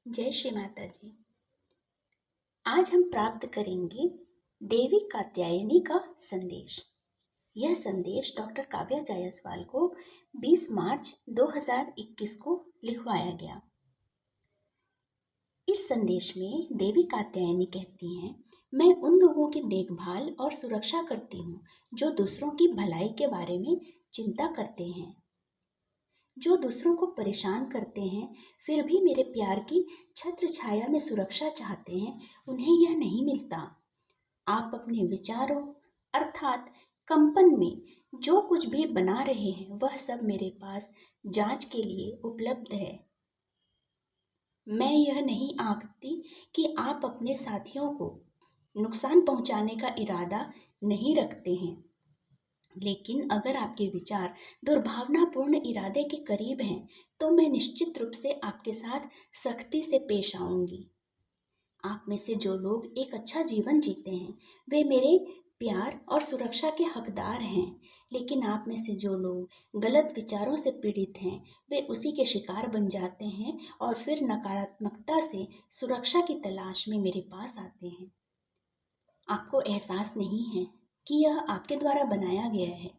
जय श्री माता जी। आज हम प्राप्त करेंगे देवी कात्यायनी का संदेश। यह संदेश डॉक्टर काव्या जायसवाल को 20 मार्च 2021 को लिखवाया गया। इस संदेश में देवी कात्यायनी कहती हैं, मैं उन लोगों की देखभाल और सुरक्षा करती हूँ जो दूसरों की भलाई के बारे में चिंता करते हैं, जो दूसरों को परेशान करते हैं फिर भी मेरे प्यार की छत्र छाया में सुरक्षा चाहते हैं, उन्हें यह नहीं मिलता। आप अपने विचारों अर्थात कंपन में जो कुछ भी बना रहे हैं वह सब मेरे पास जांच के लिए उपलब्ध है। मैं यह नहीं आंकती कि आप अपने साथियों को नुकसान पहुंचाने का इरादा नहीं रखते हैं, लेकिन अगर आपके विचार दुर्भावनापूर्ण इरादे के करीब हैं तो मैं निश्चित रूप से आपके साथ सख्ती से पेश आऊंगी। आप में से जो लोग एक अच्छा जीवन जीते हैं वे मेरे प्यार और सुरक्षा के हकदार हैं, लेकिन आप में से जो लोग गलत विचारों से पीड़ित हैं वे उसी के शिकार बन जाते हैं और फिर नकारात्मकता से सुरक्षा की तलाश में मेरे पास आते हैं। आपको एहसास नहीं है कि यह आपके द्वारा बनाया गया है।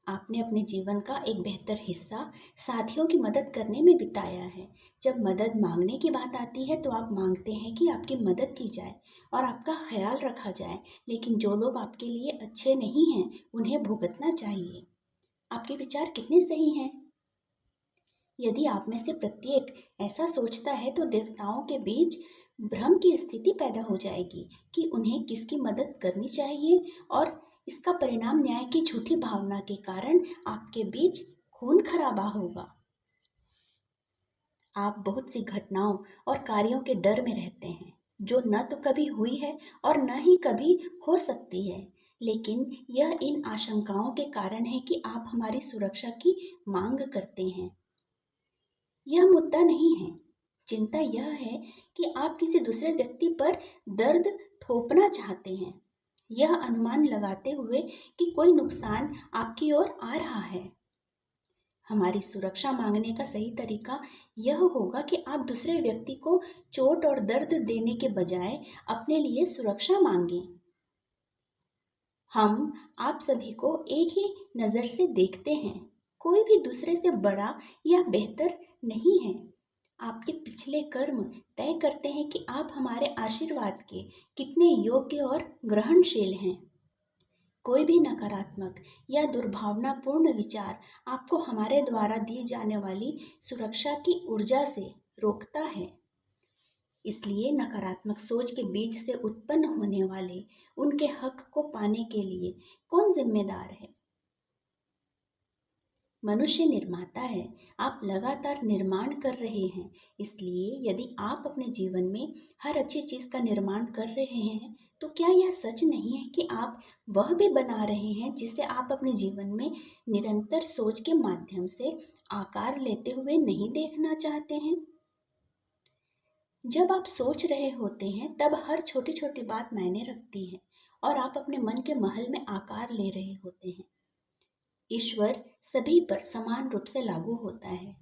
आपने अपने जीवन का एक बेहतर हिस्सा साथियों की मदद करने में बिताया है। जब मदद मांगने की बात आती है तो आप मांगते हैं कि आपकी मदद की जाए और आपका ख्याल रखा जाए, लेकिन जो लोग आपके लिए अच्छे नहीं हैं उन्हें भुगतना चाहिए। आपके विचार कितने सही हैं? यदि आप में से प्रत्येक ऐसा सोचता है तो देवताओं के बीच भ्रम की स्थिति पैदा हो जाएगी कि उन्हें किसकी मदद करनी चाहिए, और इसका परिणाम न्याय की झूठी भावना के कारण आपके बीच खून खराबा होगा। आप बहुत सी घटनाओं और कार्यों के डर में रहते हैं जो न तो कभी हुई है और न ही कभी हो सकती है, लेकिन यह इन आशंकाओं के कारण है कि आप हमारी सुरक्षा की मांग करते हैं। यह मुद्दा नहीं है। चिंता यह है कि आप किसी दूसरे व्यक्ति पर दर्द थोपना चाहते हैं, यह अनुमान लगाते हुए कि कोई नुकसान आपकी ओर आ रहा है। हमारी सुरक्षा मांगने का सही तरीका यह होगा कि आप दूसरे व्यक्ति को चोट और दर्द देने के बजाय अपने लिए सुरक्षा मांगें। हम आप सभी को एक ही नज़र से देखते हैं। कोई भी दूसरे से बड़ा या बेहतर नहीं है। आपके पिछले कर्म तय करते हैं कि आप हमारे आशीर्वाद के कितने योग्य और ग्रहणशील हैं। कोई भी नकारात्मक या दुर्भावनापूर्ण विचार आपको हमारे द्वारा दी जाने वाली सुरक्षा की ऊर्जा से रोकता है। इसलिए नकारात्मक सोच के बीज से उत्पन्न होने वाले उनके हक को पाने के लिए कौन जिम्मेदार है? मनुष्य निर्माता है। आप लगातार निर्माण कर रहे हैं। इसलिए यदि आप अपने जीवन में हर अच्छी चीज़ का निर्माण कर रहे हैं तो क्या यह सच नहीं है कि आप वह भी बना रहे हैं जिसे आप अपने जीवन में निरंतर सोच के माध्यम से आकार लेते हुए नहीं देखना चाहते हैं? जब आप सोच रहे होते हैं तब हर छोटी छोटी बात मायने रखती है और आप अपने मन के महल में आकार ले रहे होते हैं। ईश्वर सभी पर समान रूप से लागू होता है,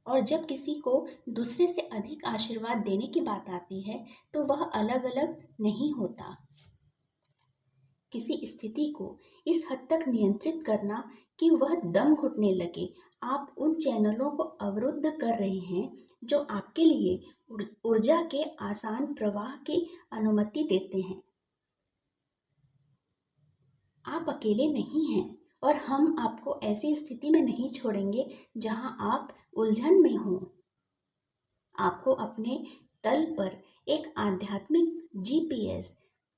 और जब किसी को दूसरे से अधिक आशीर्वाद देने की बात आती है तो वह अलग अलग नहीं होता। किसी स्थिति को इस हद तक नियंत्रित करना कि वह दम घुटने लगे, आप उन चैनलों को अवरुद्ध कर रहे हैं जो आपके लिए ऊर्जा के आसान प्रवाह की अनुमति देते हैं। आप अकेले नहीं हैं और हम आपको ऐसी स्थिति में नहीं छोड़ेंगे जहां आप उलझन में हों। आपको अपने तल पर एक आध्यात्मिक जीपीएस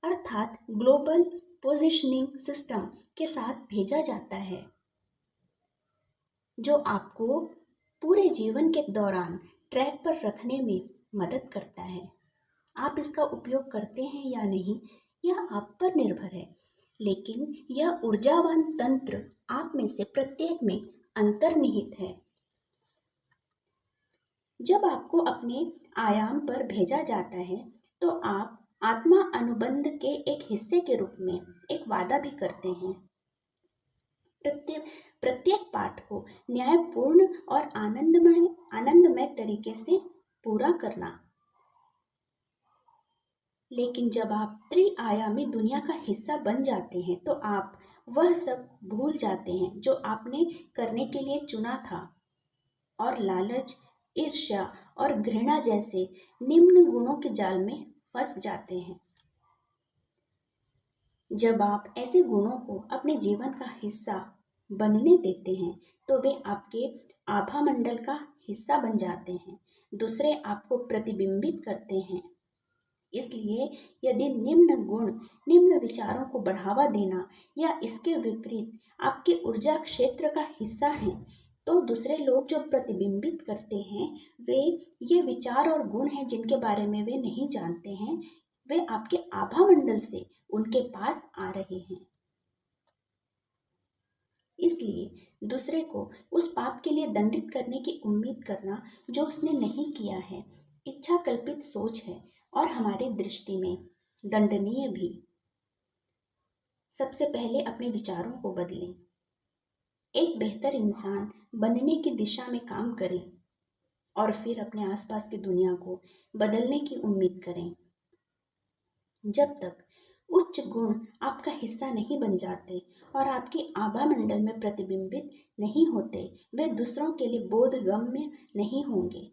अर्थात ग्लोबल पोजिशनिंग सिस्टम के साथ भेजा जाता है जो आपको पूरे जीवन के दौरान ट्रैक पर रखने में मदद करता है। आप इसका उपयोग करते हैं या नहीं यह आप पर निर्भर है, लेकिन यह ऊर्जावान तंत्र आप में से प्रत्येक में अंतर्निहित है। जब आपको अपने आयाम पर भेजा जाता है तो आप आत्मा अनुबंध के एक हिस्से के रूप में एक वादा भी करते हैं। प्रत्येक प्रत्येक पाठ को न्यायपूर्ण और आनंदमय तरीके से पूरा करना। लेकिन जब आप त्रिआयामी दुनिया का हिस्सा बन जाते हैं तो आप वह सब भूल जाते हैं जो आपने करने के लिए चुना था और लालच, ईर्ष्या और घृणा जैसे निम्न गुणों के जाल में फंस जाते हैं। जब आप ऐसे गुणों को अपने जीवन का हिस्सा बनने देते हैं तो वे आपके आभा मंडल का हिस्सा बन जाते हैं, दूसरे आपको प्रतिबिंबित करते हैं। इसलिए यदि निम्न गुण, निम्न विचारों को बढ़ावा देना या इसके विपरीत आपके ऊर्जा क्षेत्र का हिस्सा हैं, तो दूसरे लोग जो प्रतिबिंबित करते हैं वे ये विचार और गुण हैं जिनके बारे में वे नहीं जानते हैं, वे आपके आभा मंडल से उनके पास आ रहे हैं। इसलिए दूसरे को उस पाप के लिए दंडित करने की उम्मीद करना जो उसने नहीं किया है, इच्छा कल्पित सोच है और हमारी दृष्टि में दंडनीय भी। सबसे पहले अपने विचारों को बदलें, एक बेहतर इंसान बनने की दिशा में काम करें और फिर अपने आसपास की दुनिया को बदलने की उम्मीद करें। जब तक उच्च गुण आपका हिस्सा नहीं बन जाते और आपके आभा मंडल में प्रतिबिंबित नहीं होते, वे दूसरों के लिए बोधगम्य नहीं होंगे।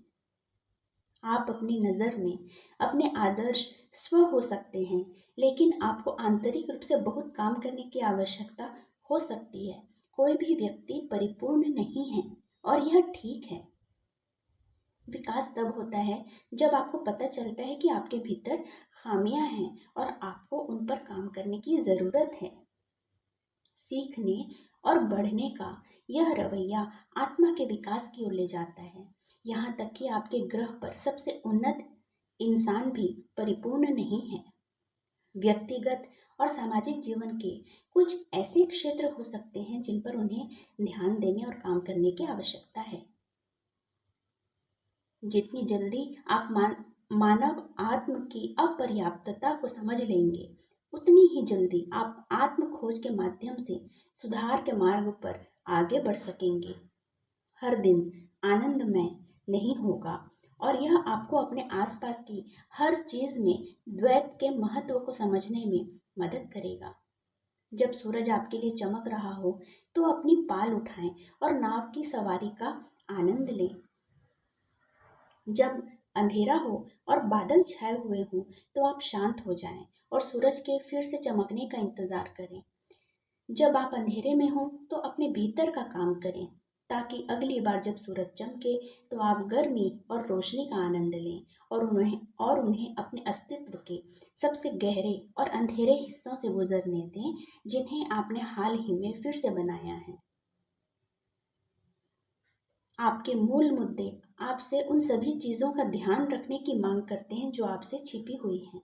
आप अपनी नज़र में अपने आदर्श स्व हो सकते हैं, लेकिन आपको आंतरिक रूप से बहुत काम करने की आवश्यकता हो सकती है। कोई भी व्यक्ति परिपूर्ण नहीं है और यह ठीक है। विकास तब होता है जब आपको पता चलता है कि आपके भीतर खामियां हैं और आपको उन पर काम करने की ज़रूरत है। सीखने और बढ़ने का यह रवैया आत्मा के विकास की ओर ले जाता है, यहाँ तक कि आपके ग्रह पर सबसे उन्नत इंसान भी परिपूर्ण नहीं है। व्यक्तिगत और सामाजिक जीवन के कुछ ऐसे क्षेत्र हो सकते हैं जिन पर उन्हें ध्यान देने और काम करने की आवश्यकता है। जितनी जल्दी आप मानव आत्म की अपर्याप्तता को समझ लेंगे, उतनी ही जल्दी आप आत्म खोज के माध्यम से सुधार के मार्ग पर आगे बढ़ सकेंगे। हर दिन आनंदमय नहीं होगा और यह आपको अपने आसपास की हर चीज में द्वैत के महत्व को समझने में मदद करेगा। जब सूरज आपके लिए चमक रहा हो तो अपनी पाल उठाएं और नाव की सवारी का आनंद लें। जब अंधेरा हो और बादल छाए हुए हों तो आप शांत हो जाएं और सूरज के फिर से चमकने का इंतजार करें। जब आप अंधेरे में हो तो अपने भीतर का काम करें ताकि अगली बार जब सूरज चमके तो आप गर्मी और रोशनी का आनंद लें और उन्हें अपने अस्तित्व के सबसे गहरे और अंधेरे हिस्सों से गुजरने दें जिन्हें आपने हाल ही में फिर से बनाया है। आपके मूल मुद्दे आपसे उन सभी चीज़ों का ध्यान रखने की मांग करते हैं जो आपसे छिपी हुई हैं।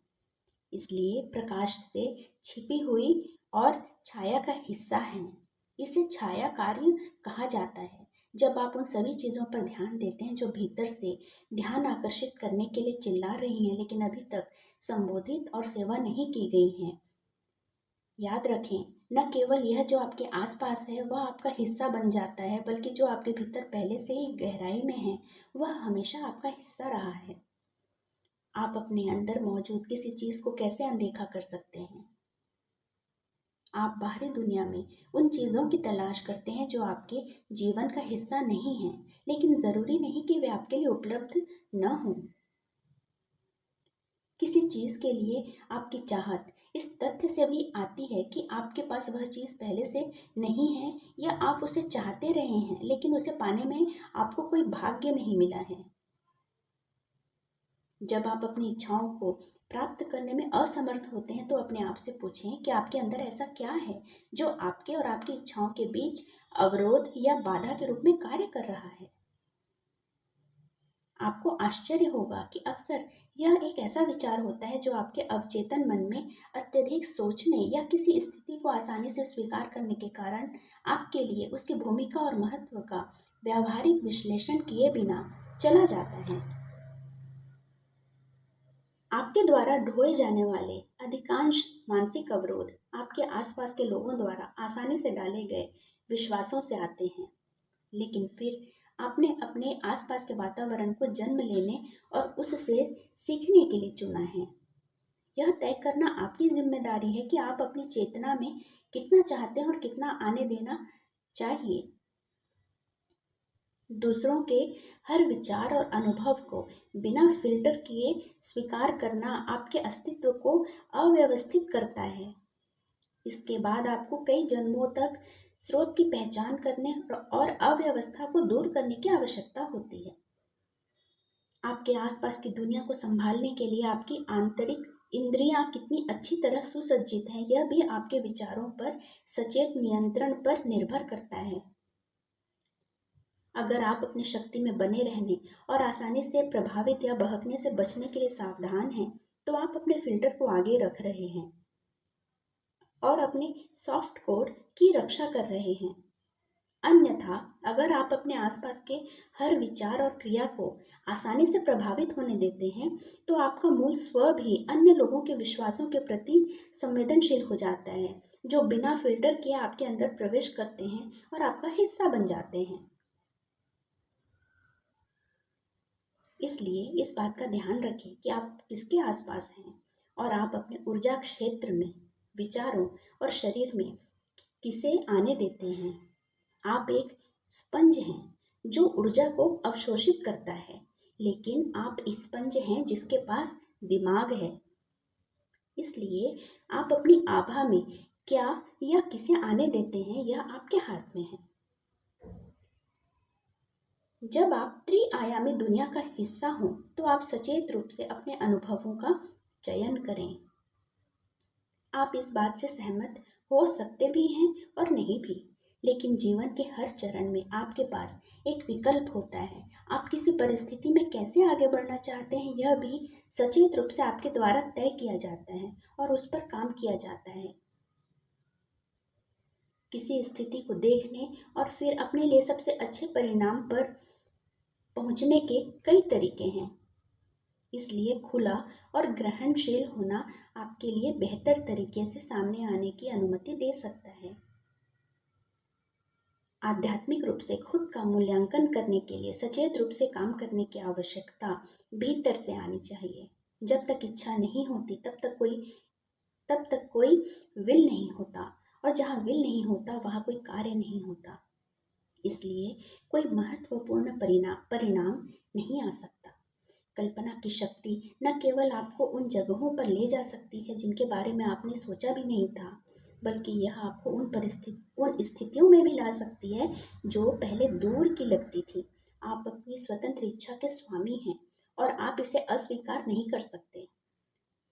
इसलिए प्रकाश से छिपी हुई और छाया का हिस्सा है। इसे छाया कार्य कहा जाता है। जब आप उन सभी चीज़ों पर ध्यान देते हैं जो भीतर से ध्यान आकर्षित करने के लिए चिल्ला रही हैं लेकिन अभी तक संबोधित और सेवा नहीं की गई हैं। याद रखें, न केवल यह जो आपके आसपास है वह आपका हिस्सा बन जाता है, बल्कि जो आपके भीतर पहले से ही गहराई में है वह हमेशा आपका हिस्सा रहा है। आप अपने अंदर मौजूद किसी चीज़ को कैसे अनदेखा कर सकते हैं? आप बाहरी दुनिया में उन चीज़ों की तलाश करते हैं जो आपके जीवन का हिस्सा नहीं हैं, लेकिन ज़रूरी नहीं कि वे आपके लिए उपलब्ध न हों। किसी चीज़ के लिए आपकी चाहत इस तथ्य से भी आती है कि आपके पास वह चीज़ पहले से नहीं है या आप उसे चाहते रहे हैं लेकिन उसे पाने में आपको कोई भाग्य नहीं मिला है। जब आप अपनी इच्छाओं को प्राप्त करने में असमर्थ होते हैं तो अपने आप से पूछें कि आपके अंदर ऐसा क्या है जो आपके और आपकी इच्छाओं के बीच अवरोध या बाधा के रूप में कार्य कर रहा है। आपको आश्चर्य होगा कि अक्सर यह एक ऐसा विचार होता है जो आपके अवचेतन मन में अत्यधिक सोचने या किसी स्थिति को आसानी से स्वीकार करने के कारण आपके लिए उसकी भूमिका और महत्व का व्यावहारिक विश्लेषण किए बिना चला जाता है। आपके द्वारा ढोए जाने वाले अधिकांश मानसिक अवरोध आपके आसपास के लोगों द्वारा आसानी से डाले गए विश्वासों से आते हैं, लेकिन फिर आपने अपने आसपास के वातावरण को जन्म लेने और उससे सीखने के लिए चुना है। यह तय करना आपकी जिम्मेदारी है कि आप अपनी चेतना में कितना चाहते हैं और कितना आने देना चाहिए। दूसरों के हर विचार और अनुभव को बिना फिल्टर किए स्वीकार करना आपके अस्तित्व को अव्यवस्थित करता है। इसके बाद आपको कई जन्मों तक स्रोत की पहचान करने और अव्यवस्था को दूर करने की आवश्यकता होती है। आपके आसपास की दुनिया को संभालने के लिए आपकी आंतरिक इंद्रियां कितनी अच्छी तरह सुसज्जित हैं, यह भी आपके विचारों पर सचेत नियंत्रण पर निर्भर करता है। अगर आप अपनी शक्ति में बने रहने और आसानी से प्रभावित या बहकने से बचने के लिए सावधान हैं, तो आप अपने फिल्टर को आगे रख रहे हैं और अपने सॉफ्ट कोर की रक्षा कर रहे हैं। अन्यथा अगर आप अपने आसपास के हर विचार और क्रिया को आसानी से प्रभावित होने देते हैं, तो आपका मूल स्व भी अन्य लोगों के विश्वासों के प्रति संवेदनशील हो जाता है, जो बिना फिल्टर किए आपके अंदर प्रवेश करते हैं और आपका हिस्सा बन जाते हैं। इसलिए इस बात का ध्यान रखें कि आप किसके आसपास हैं और आप अपने ऊर्जा क्षेत्र में, विचारों और शरीर में किसे आने देते हैं। आप एक स्पंज हैं जो ऊर्जा को अवशोषित करता है, लेकिन आप स्पंज हैं जिसके पास दिमाग है। इसलिए आप अपनी आभा में क्या या किसे आने देते हैं, यह आपके हाथ में है। जब आप त्रिआयामी दुनिया का हिस्सा हों, तो आप सचेत रूप से अपने अनुभवों का चयन करें। आप इस बात से सहमत हो सकते भी हैं और नहीं भी, लेकिन जीवन के हर चरण में आपके पास एक विकल्प होता है। आप किसी परिस्थिति में कैसे आगे बढ़ना चाहते हैं, यह भी सचेत रूप से आपके द्वारा तय किया जाता है और उस पर काम किया जाता है। किसी स्थिति को देखने और फिर अपने लिए सबसे अच्छे परिणाम पर पहुंचने के कई तरीके हैं। इसलिए खुला और ग्रहणशील होना आपके लिए बेहतर तरीके से सामने आने की अनुमति दे सकता है। आध्यात्मिक रूप से खुद का मूल्यांकन करने के लिए सचेत रूप से काम करने की आवश्यकता भीतर से आनी चाहिए। जब तक इच्छा नहीं होती तब तक कोई विल नहीं होता, और जहाँ विल नहीं होता वहाँ कोई कार्य नहीं होता। इसलिए कोई महत्वपूर्ण परिणाम नहीं आ सकता। कल्पना की शक्ति न केवल आपको उन जगहों पर ले जा सकती है जिनके बारे में आपने सोचा भी नहीं था, बल्कि यह आपको उन स्थितियों में भी ला सकती है जो पहले दूर की लगती थी। आप अपनी स्वतंत्र इच्छा के स्वामी हैं और आप इसे अस्वीकार नहीं कर सकते।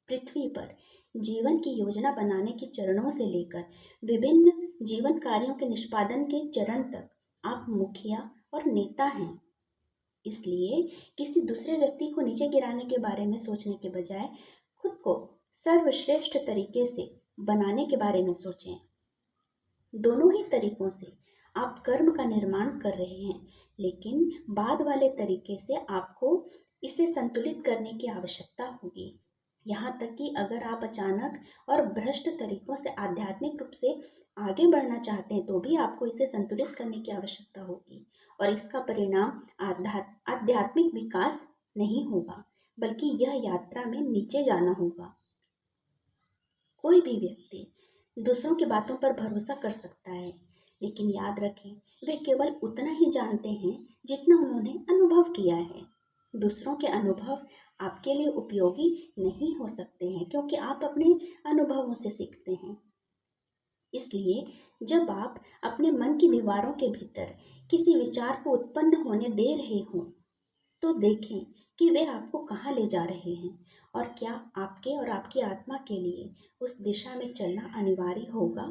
पृथ्वी पर जीवन की योजना बनाने के चरणों से लेकर विभिन्न जीवन कार्यों के निष्पादन के चरण तक आप मुखिया और नेता हैं। इसलिए किसी दूसरे व्यक्ति को नीचे गिराने के बारे में सोचने के बजाय खुद को सर्वश्रेष्ठ तरीके से बनाने के बारे में सोचें। दोनों ही तरीकों से आप कर्म का निर्माण कर रहे हैं, लेकिन बाद वाले तरीके से आपको इसे संतुलित करने की आवश्यकता होगी। यहाँ तक कि अगर आप अचानक और भ्रष्ट तरीकों से आध्यात्मिक रूप से आगे बढ़ना चाहते हैं, तो भी आपको इसे संतुलित करने की आवश्यकता होगी, और इसका परिणाम आध्यात्मिक विकास नहीं होगा, बल्कि यह यात्रा में नीचे जाना होगा। कोई भी व्यक्ति दूसरों की बातों पर भरोसा कर सकता है, लेकिन याद रखें, वे केवल उतना ही जानते हैं जितना उन्होंने अनुभव किया है। दूसरों के अनुभव आपके लिए उपयोगी नहीं हो सकते हैं, क्योंकि आप अपने अनुभवों से सीखते हैं। इसलिए जब आप अपने मन की दीवारों के भीतर किसी विचार को उत्पन्न होने दे रहे हों, तो देखें कि वे आपको कहाँ ले जा रहे हैं और क्या आपके और आपकी आत्मा के लिए उस दिशा में चलना अनिवार्य होगा।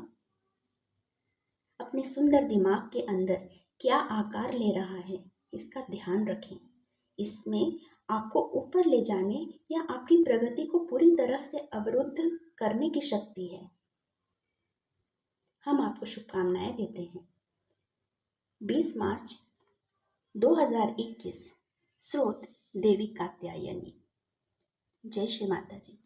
अपने सुंदर दिमाग के अंदर क्या आकार ले रहा है, इसका ध्यान रखें। इसमें आपको ऊपर ले जाने या आपकी प्रगति को पूरी तरह से अवरुद्ध करने की शक्ति है। हम आपको शुभकामनाएं देते हैं। 20 मार्च 2021। स्रोत देवी कात्यायनी। जय श्री माता जी।